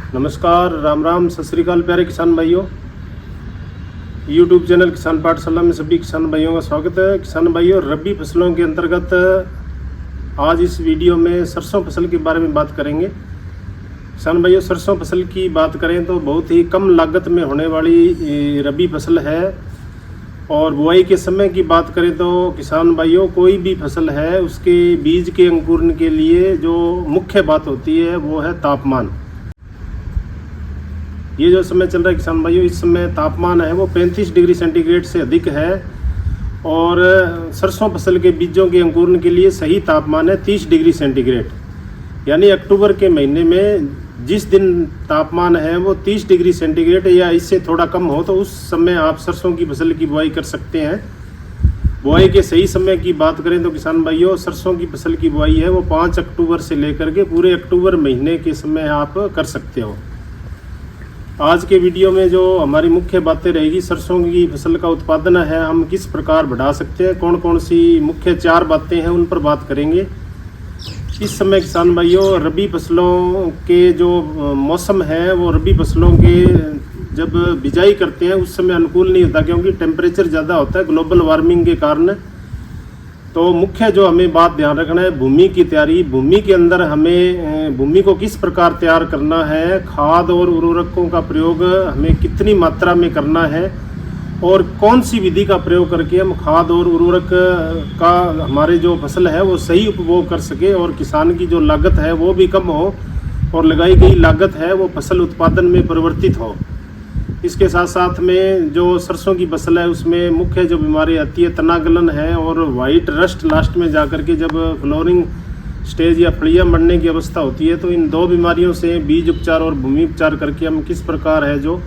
नमस्कार, राम राम, सत श्री अकाल प्यारे किसान भाइयों। यूट्यूब चैनल किसान पाठशाला में सभी किसान भाइयों का स्वागत है। किसान भाइयों, रबी फसलों के अंतर्गत आज इस वीडियो में सरसों फसल के बारे में बात करेंगे। किसान भाइयों, सरसों फसल की बात करें तो बहुत ही कम लागत में होने वाली रबी फसल है। और बुआई के समय की बात करें तो किसान भाइयों, कोई भी फसल है उसके बीज के अंकुरण के लिए जो मुख्य बात होती है वो है तापमान। ये जो समय चल रहा है किसान भाइयों, इस समय तापमान है वो 35 डिग्री सेंटीग्रेड से अधिक है। और सरसों फसल के बीजों के अंकुरण के लिए सही तापमान है 30 डिग्री सेंटीग्रेड। यानी अक्टूबर के महीने में जिस दिन तापमान है वो 30 डिग्री सेंटीग्रेड या इससे थोड़ा कम हो तो उस समय आप सरसों की फसल की बुआई कर सकते हैं। बुआई के सही समय की बात करें तो किसान भाइयों, सरसों की फसल की बुआई है वो 5 अक्टूबर से लेकर के पूरे अक्टूबर महीने के समय आप कर सकते हो। आज के वीडियो में जो हमारी मुख्य बातें रहेगी, सरसों की फसल का उत्पादन है हम किस प्रकार बढ़ा सकते हैं, कौन कौन सी मुख्य 4 बातें हैं उन पर बात करेंगे। इस समय किसान भाइयों, रबी फसलों के जो मौसम है वो रबी फसलों के जब बिजाई करते हैं उस समय अनुकूल नहीं होता, क्योंकि टेम्परेचर ज़्यादा होता है ग्लोबल वार्मिंग के कारण। तो मुख्य जो हमें बात ध्यान रखना है, भूमि की तैयारी। भूमि के अंदर हमें भूमि को किस प्रकार तैयार करना है, खाद और उर्वरकों का प्रयोग हमें कितनी मात्रा में करना है और कौन सी विधि का प्रयोग करके हम खाद और उर्वरक का हमारे जो फसल है वो सही उपभोग कर सके और किसान की जो लागत है वो भी कम हो और लगाई गई लागत है वो फसल उत्पादन में परिवर्तित हो। इसके साथ साथ में जो सरसों की फसल है उसमें मुख्य जो बीमारी आती है तनागलन है और वाइट रस्ट लास्ट में जाकर के जब फ्लोरिंग स्टेज या फलियां बढ़ने की अवस्था होती है, तो इन 2 बीमारियों से बीज उपचार और भूमि उपचार करके हम किस प्रकार है जो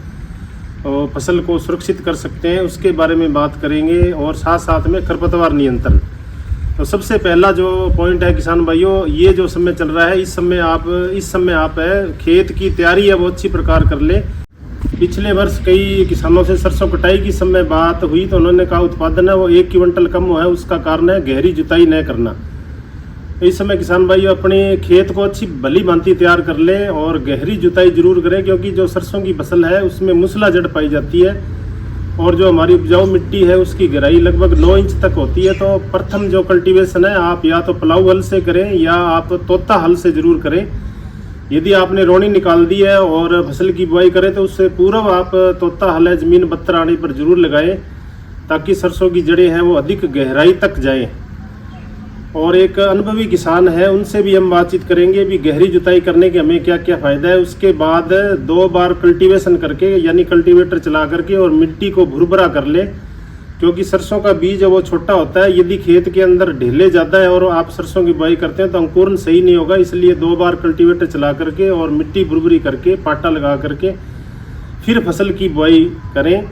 फसल को सुरक्षित कर सकते हैं उसके बारे में बात करेंगे। और साथ साथ में खरपतवार नियंत्रण। तो सबसे पहला जो पॉइंट है किसान भाइयों, ये जो समय चल रहा है इस समय आप है खेत की तैयारी है वो अच्छी प्रकार कर ले। पिछले वर्ष कई किसानों से सरसों कटाई की समय बात हुई तो उन्होंने कहा उत्पादन है वो 1 क्विंटल कम हुआ है, उसका कारण है गहरी जुताई न करना। इस समय किसान भाई अपने खेत को अच्छी भली भांति तैयार कर लें और गहरी जुताई जरूर करें, क्योंकि जो सरसों की फसल है उसमें मूसला जड़ पाई जाती है और जो हमारी उपजाऊ मिट्टी है उसकी गहराई लगभग 9 इंच तक होती है। तो प्रथम जो कल्टीवेशन है आप या तो प्लाऊ हल से करें या आप तोता हल से जरूर करें। यदि आपने रोनी निकाल दी है और फसल की बुआई करें तो उससे पूर्व आप तोता हल है जमीन बत्तर आने पर जरूर लगाएं, ताकि सरसों की जड़ें हैं वो अधिक गहराई तक जाएं। और एक अनुभवी किसान है उनसे भी हम बातचीत करेंगे भी गहरी जुताई करने के हमें क्या क्या फ़ायदा है। उसके बाद 2 बार कल्टीवेशन करके यानी कल्टीवेटर चला करके और मिट्टी को भुरभुरा कर ले, क्योंकि सरसों का बीज वो छोटा होता है। यदि खेत के अंदर ढेले ज़्यादा है और आप सरसों की बुआई करते हैं तो अंकुरण सही नहीं होगा, इसलिए 2 बार कल्टीवेटर चला करके और मिट्टी भुरभुरी करके पाटा लगा करके फिर फसल की बुआई करें।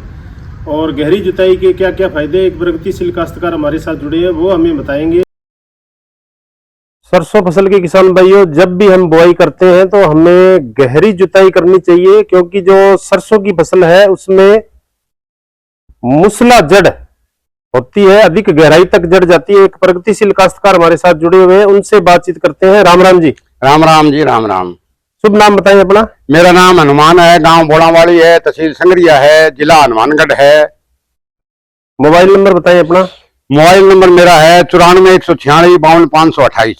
और गहरी जुताई के क्या क्या फ़ायदे एक प्रगतिशील काश्तकार हमारे साथ जुड़े हैं वो हमें बताएंगे। सरसों फसल के किसान भाइयों, जब भी हम बुआई करते हैं तो हमें गहरी जुताई करनी चाहिए, क्योंकि जो सरसों की फसल है उसमें मूसला जड़ होती है, अधिक गहराई तक जड़ जाती है। एक प्रगतिशील काश्तकार हमारे साथ जुड़े हुए हैं, उनसे बातचीत करते हैं। राम राम जी। राम राम जी, राम राम। शुभ नाम बताइए अपना। मेरा नाम हनुमान है, गांव बोड़ावाड़ी है, तहसील संगरिया है, जिला हनुमानगढ़ है। मोबाइल नंबर बताइए अपना। मोबाइल नंबर मेरा है 94 146 52 528,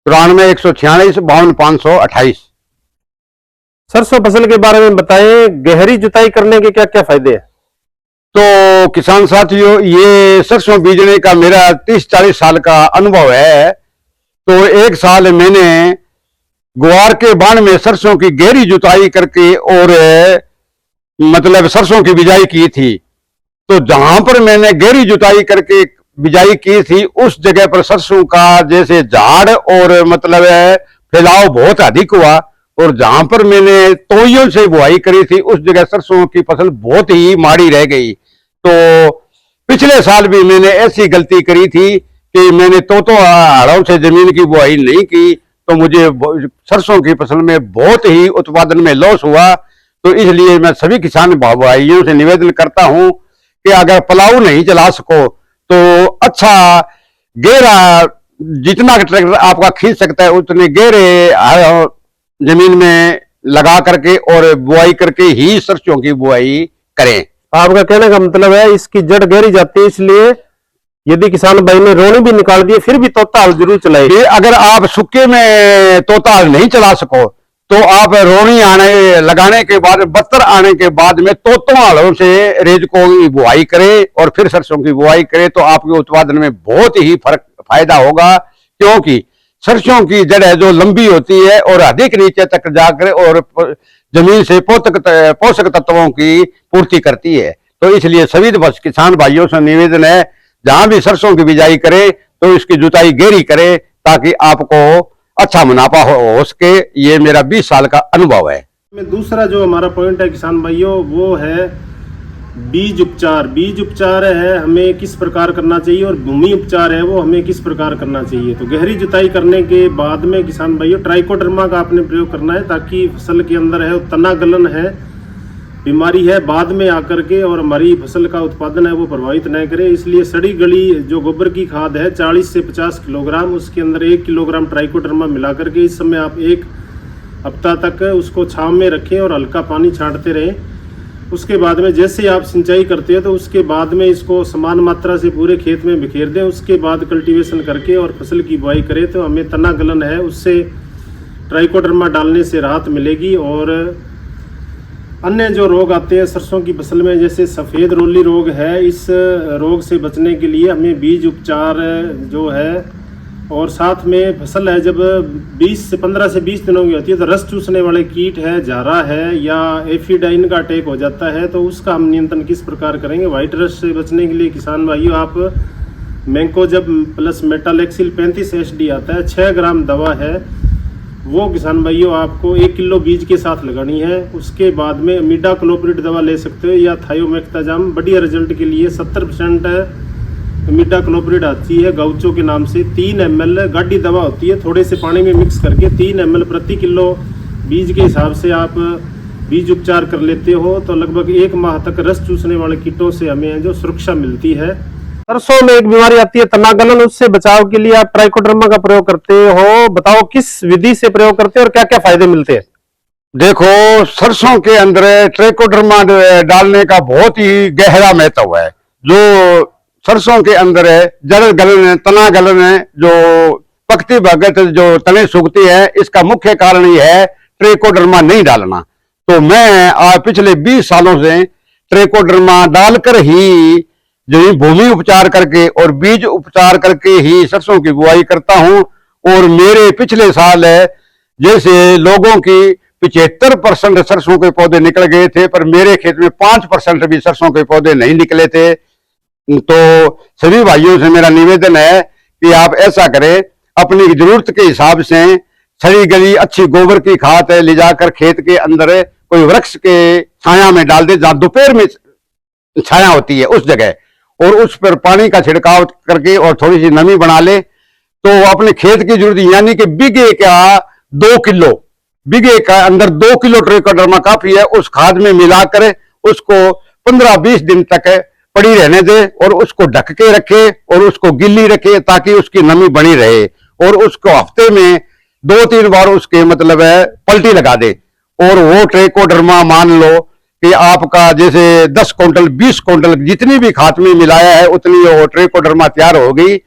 94 146 52 528। सरसों फसल के बारे में बताएं, गहरी जुताई करने के क्या क्या फायदे हैं। तो किसान साथियों, ये सरसों बीजने का मेरा 30-40 साल का अनुभव है। तो एक साल मैंने ग्वार के बाण में सरसों की गहरी जुताई करके और मतलब सरसों की बिजाई की थी। तो जहां पर मैंने गहरी जुताई करके बिजाई की थी उस जगह पर सरसों का जैसे झाड़ और मतलब फैलाव बहुत अधिक हुआ, और जहां पर मैंने तोइयों से बुआई करी थी उस जगह सरसों की फसल बहुत ही माड़ी रह गई। तो पिछले साल भी मैंने ऐसी गलती करी थी कि मैंने हड़ों से जमीन की बुआई नहीं की, तो मुझे सरसों की फसल में बहुत ही उत्पादन में लॉस हुआ। तो इसलिए मैं सभी किसान भाइयों से निवेदन करता हूं कि अगर प्लाऊ नहीं चला सको तो अच्छा गहरा जितना ट्रैक्टर आपका खींच सकता है उतने गहरे जमीन में लगा करके और बुआई करके ही सरसों की बुआई करें। आपका कहने का मतलब है इसकी जड़ गहरी जाती है, इसलिए यदि किसान भाई ने रोनी भी निकाल दी फिर भी तोता हल जरूर चलाए। अगर आप सूखे में तोता हल नहीं चला सको तो आप रोनी आने लगाने के बाद, बत्तर आने के बाद में तोतों हलों से रेजकों की बुआई करें और फिर सरसों की बुआई करें तो आपके उत्पादन में बहुत ही फायदा होगा। क्योंकि सरसों की जड़ जो लंबी होती है और अधिक नीचे तक जाकर और जमीन से पोषक तत्वों की पूर्ति करती है। तो इसलिए सभी किसान भाइयों से निवेदन है, जहां भी सरसों की बिजाई करें तो इसकी जुताई गहरी करें ताकि आपको अच्छा मुनाफा हो सके। ये मेरा 20 साल का अनुभव है। में दूसरा जो हमारा पॉइंट है किसान भाइयों, वो है बीज उपचार। बीज उपचार है हमें किस प्रकार करना चाहिए और भूमि उपचार है वो हमें किस प्रकार करना चाहिए। तो गहरी जुताई करने के बाद में किसान भाइयों ट्राइकोडर्मा का आपने प्रयोग करना है ताकि फसल के अंदर है तना गलन है, बीमारी है, बाद में आकर के और हमारी फसल का उत्पादन है वो प्रभावित न करे। इसलिए सड़ी गली जो गोबर की खाद है 40 से 50 किलोग्राम, उसके अंदर 1 किलोग्राम ट्राइकोडर्मा मिला करके इस समय आप 1 हफ्ता तक उसको छांव में रखें और हल्का पानी छांटते रहें। उसके बाद में जैसे आप सिंचाई करते हो तो उसके बाद में इसको समान मात्रा से पूरे खेत में बिखेर दें। उसके बाद कल्टीवेशन करके और फसल की बुआई करें तो हमें तना गलन है उससे ट्राइकोडर्मा डालने से राहत मिलेगी। और अन्य जो रोग आते हैं सरसों की फसल में, जैसे सफ़ेद रोली रोग है, इस रोग से बचने के लिए हमें बीज उपचार जो है और साथ में फसल है जब 15 से 20 दिनों की होती है तो रस चूसने वाले कीट है, झारा है या एफिडाइन का अटैक हो जाता है तो उसका हम नियंत्रण किस प्रकार करेंगे। व्हाइट रस से बचने के लिए किसान भाइयों आप मैंकोजेब प्लस मेटालेक्सिल 35 SD आता है, 6 ग्राम दवा है वो किसान भाइयों आपको 1 किलो बीज के साथ लगानी है। उसके बाद में इमिडाक्लोप्रिड दवा ले सकते हो या थायोमेक्ताजाम। बढ़िया रिजल्ट के लिए 70% इमिडाक्लोप्रिड आती है गाउचो के नाम से। 3 ml गाढ़ी दवा होती है, थोड़े से पानी में मिक्स करके 3 ml प्रति किलो बीज के हिसाब से आप बीज उपचार कर लेते हो तो लगभग 1 माह तक रस चूसने वाले कीटों से हमें जो सुरक्षा मिलती है। सरसों में एक बीमारी आती है तना गलन, उससे बचाव के लिए आप ट्राइकोडर्मा का प्रयोग करते हो, बताओ किस विधि से प्रयोग करते हो और क्या क्या फायदे मिलते हैं। देखो, सरसों के अंदर ट्राइकोडर्मा डालने का बहुत ही गहरा महत्व है। जो सरसों के अंदर जड़ गलन, तना गलन है, जो पकती भगत जो तने सूखती है, इसका मुख्य कारण ये है ट्राइकोडर्मा नहीं डालना। तो मैं आज पिछले 20 सालों से ट्राइकोडर्मा डालकर ही जो भूमि उपचार करके और बीज उपचार करके ही सरसों की बुआई करता हूं। और मेरे पिछले साल जैसे लोगों की 75% सरसों के पौधे निकल गए थे, पर मेरे खेत में 5% भी सरसों के पौधे नहीं निकले थे। तो सभी भाइयों से मेरा निवेदन है कि आप ऐसा करें, अपनी जरूरत के हिसाब से सड़ी गली अच्छी गोबर की खाद ले जाकर खेत के अंदर कोई वृक्ष के छाया में डाल दे, जहां दोपहर में छाया होती है उस जगह, और उस पर पानी का छिड़काव करके और थोड़ी सी नमी बना ले तो अपने खेत की जरूरत, यानी कि बीघे का अंदर 2 किलो ट्राइकोडर्मा काफी है। उस खाद में मिलाकर उसको 15-20 दिन तक पड़ी रहने दे और उसको ढक के रखे और उसको गिल्ली रखे ताकि उसकी नमी बनी रहे। और उसको हफ्ते में 2-3 बार उसके मतलब पलटी लगा दे। और वो ट्राइकोडर्मा मान लो कि आपका जैसे 10 क्विंटल 20 क्विंटल जितनी भी खाद में मिलाया है उतनी वो ट्राइकोडर्मा तैयार हो गई।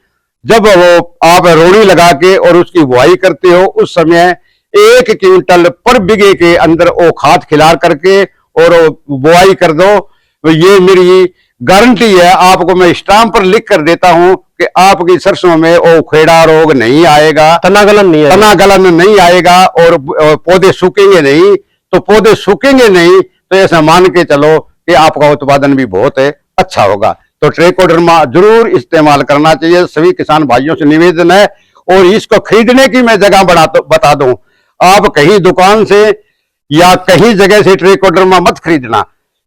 जब वो आप रोड़ी लगा के और उसकी बुआई करते हो उस समय 1 क्विंटल पर बीघे के अंदर वो खाद खिला करके और बुआई कर दो। तो ये मेरी गारंटी है, आपको मैं स्टाम्प पर लिख कर देता हूं कि आपकी सरसों में वो उखेड़ा रोग नहीं आएगा, तना गलन नहीं आएगा और पौधे सूखेंगे नहीं। तो पौधे सूखेंगे नहीं तो ऐसा मान के चलो कि आपका उत्पादन भी बहुत अच्छा होगा। तो ट्राइकोडर्मा जरूर इस्तेमाल करना चाहिए। सभी किसान भाइयों से निवेदन है। और इसको खरीदने की मैं जगह बता दूं, आप कहीं दुकान से या कहीं जगह से ट्राइकोडर्मा मत खरीदना,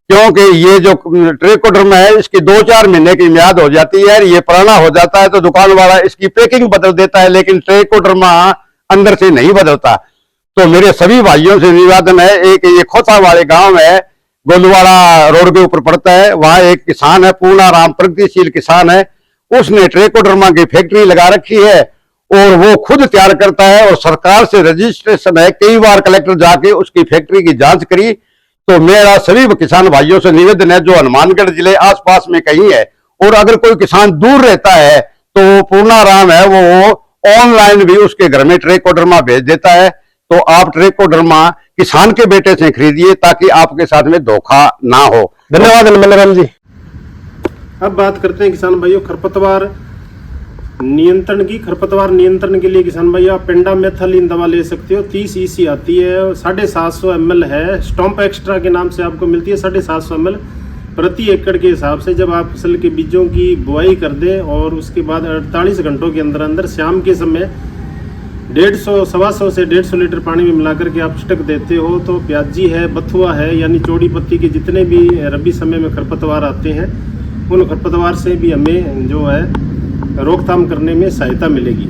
क्योंकि ये जो ट्राइकोडर्मा है इसकी 2-4 महीने की मियाद हो जाती है, ये पुराना हो जाता है तो दुकान वाला इसकी पैकिंग बदल देता है, लेकिन ट्राइकोडर्मा अंदर से नहीं बदलता। तो मेरे सभी भाइयों से निवेदन है, एक ये खोसा वाले गांव है, गोलवाड़ा रोड के ऊपर पड़ता है, वहां एक किसान है, पूर्णाराम प्रगतिशील किसान है, उसने ट्राइकोडर्मा की फैक्ट्री लगा रखी है और वो खुद तैयार करता है और सरकार से रजिस्ट्रेशन है। कई बार कलेक्टर जाके उसकी फैक्ट्री की जांच करी। तो मेरा सभी किसान भाइयों से निवेदन है, जो हनुमानगढ़ जिले आसपास में कहीं है और अगर कोई किसान दूर रहता है तो पूर्णाराम है वो ऑनलाइन भी उसके घर में ट्राइकोडर्मा भेज देता है। तो आप ट्राइकोडर्मा किसान के बेटे से खरीदिए ताकि आपके साथ में धोखा ना हो। धन्यवाद मल्लराम जी। अब बात करते हैं किसान भाइयों खरपतवार नियंत्रण की। खरपतवार नियंत्रण के लिए किसान भाई आप पेंडामेथलिन दवा ले सकते हो। 30 EC आती है, 750 ml है। स्टॉम्प एक्स्ट्रा के नाम से आपको मिलती है 750 ml प्रति एकड़ के हिसाब से। जब आप फसल के बीजों की बुआई कर दें और उसके बाद 48 घंटों के अंदर अंदर शाम के समय 150 125 से 150 लीटर पानी में मिलाकर के आप छिड़क देते हो तो प्याजी है, बथुआ है, यानी चौड़ी पत्ती के जितने भी रबी समय में खरपतवार आते हैं उन खरपतवार से भी हमें जो है रोकथाम करने में सहायता मिलेगी।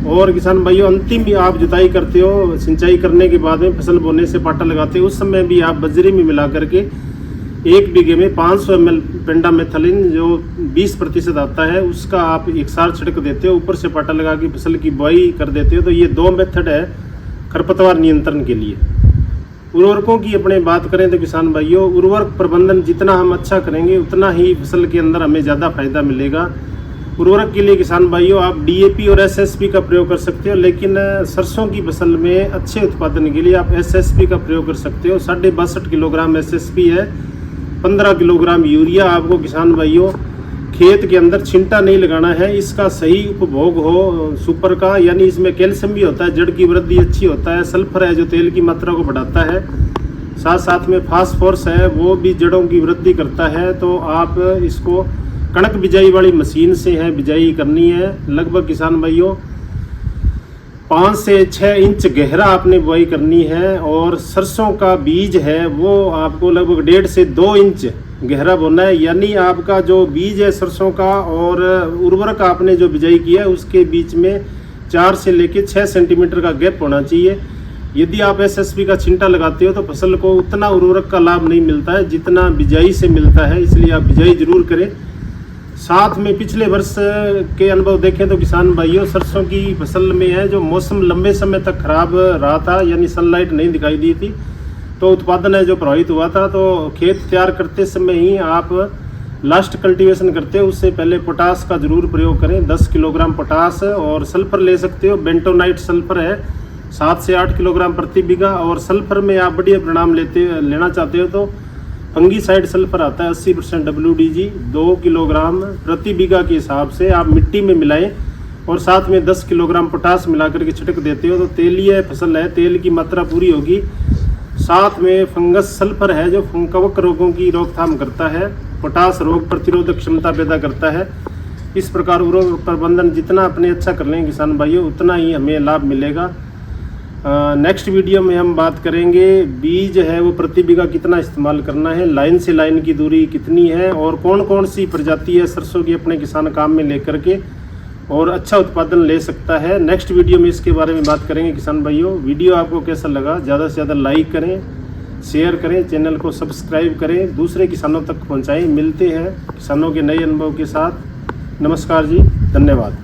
और किसान भाइयों अंतिम भी आप जुताई करते हो, सिंचाई करने के बाद में फसल बोने से पाटा लगाते हो, उस समय भी आप बजरी में मिला करके 1 बीघे में 500 ml पेंडामेथलिन जो 20% आता है उसका आप एक सार छिड़क देते हो, ऊपर से पाटा लगा के फसल की बुआई कर देते हो। तो ये 2 मेथड है खरपतवार नियंत्रण के लिए। उर्वरकों की अपने बात करें तो किसान भाइयों उर्वरक प्रबंधन जितना हम अच्छा करेंगे उतना ही फसल के अंदर हमें ज़्यादा फायदा मिलेगा। उर्वरक के लिए किसान भाइयों आप DAP और SSP का प्रयोग कर सकते हो, लेकिन सरसों की फसल में अच्छे उत्पादन के लिए आप SSP का प्रयोग कर सकते हो। 62 किलोग्राम SSP है, 15 किलोग्राम यूरिया आपको किसान भाइयों खेत के अंदर छिंटा नहीं लगाना है। इसका सही उपभोग हो सुपर का, यानी इसमें कैल्शियम भी होता है, जड़ की वृद्धि अच्छी होता है, सल्फर है जो तेल की मात्रा को बढ़ाता है, साथ साथ में फास्फोरस है वो भी जड़ों की वृद्धि करता है। तो आप इसको कणक बिजाई वाली मशीन से है बिजाई करनी है। लगभग किसान भाइयों 5 से 6 इंच गहरा आपने बुआई करनी है। और सरसों का बीज है वो आपको लगभग 1.5 से 2 इंच गहरा बोना है, यानी आपका जो बीज है सरसों का और उर्वरक आपने जो बिजाई किया है उसके बीच में 4 से लेकर 6 सेंटीमीटर का गैप होना चाहिए। यदि आप SSP का छिंटा लगाते हो तो फसल को उतना उर्वरक का लाभ नहीं मिलता है जितना बिजाई से मिलता है, इसलिए आप बिजाई जरूर करें। साथ में पिछले वर्ष के अनुभव देखें तो किसान भाइयों सरसों की फसल में है जो मौसम लंबे समय तक खराब रहा था, यानी सनलाइट नहीं दिखाई दी थी, तो उत्पादन है जो प्रभावित हुआ था। तो खेत तैयार करते समय ही आप लास्ट कल्टीवेशन करते हो उससे पहले पोटास का जरूर प्रयोग करें। 10 किलोग्राम पोटास और सल्फर ले सकते हो, बेंटोनाइट सल्फर है 7 से 8 किलोग्राम प्रति बीघा। और सल्फर में आप बढ़िया परिणाम लेना चाहते हो तो फंगीसाइड सल्फर आता है 80% WDG 2 किलोग्राम प्रति बीघा के हिसाब से आप मिट्टी में मिलाएं और साथ में 10 किलोग्राम पोटास मिला करके छिड़क देते हो तो तेलीय फसल है, तेल की मात्रा पूरी होगी। साथ में फंगस सल्फर है जो कवक रोगों की रोकथाम करता है, पोटास रोग प्रतिरोधक क्षमता पैदा करता है। इस प्रकार उर्वरक प्रबंधन जितना अपने अच्छा कर लेंगे किसान भाइयों उतना ही हमें लाभ मिलेगा। नेक्स्ट वीडियो में हम बात करेंगे बीज है वो प्रति बीघा कितना इस्तेमाल करना है, लाइन से लाइन की दूरी कितनी है और कौन कौन सी प्रजाति है सरसों की अपने किसान काम में लेकर के और अच्छा उत्पादन ले सकता है। नेक्स्ट वीडियो में इसके बारे में बात करेंगे किसान भाइयों। वीडियो आपको कैसा लगा ज़्यादा से ज़्यादा लाइक करें, शेयर करें, चैनल को सब्सक्राइब करें, दूसरे किसानों तक पहुँचाएँ। मिलते हैं किसानों के नए अनुभव के साथ। नमस्कार जी, धन्यवाद।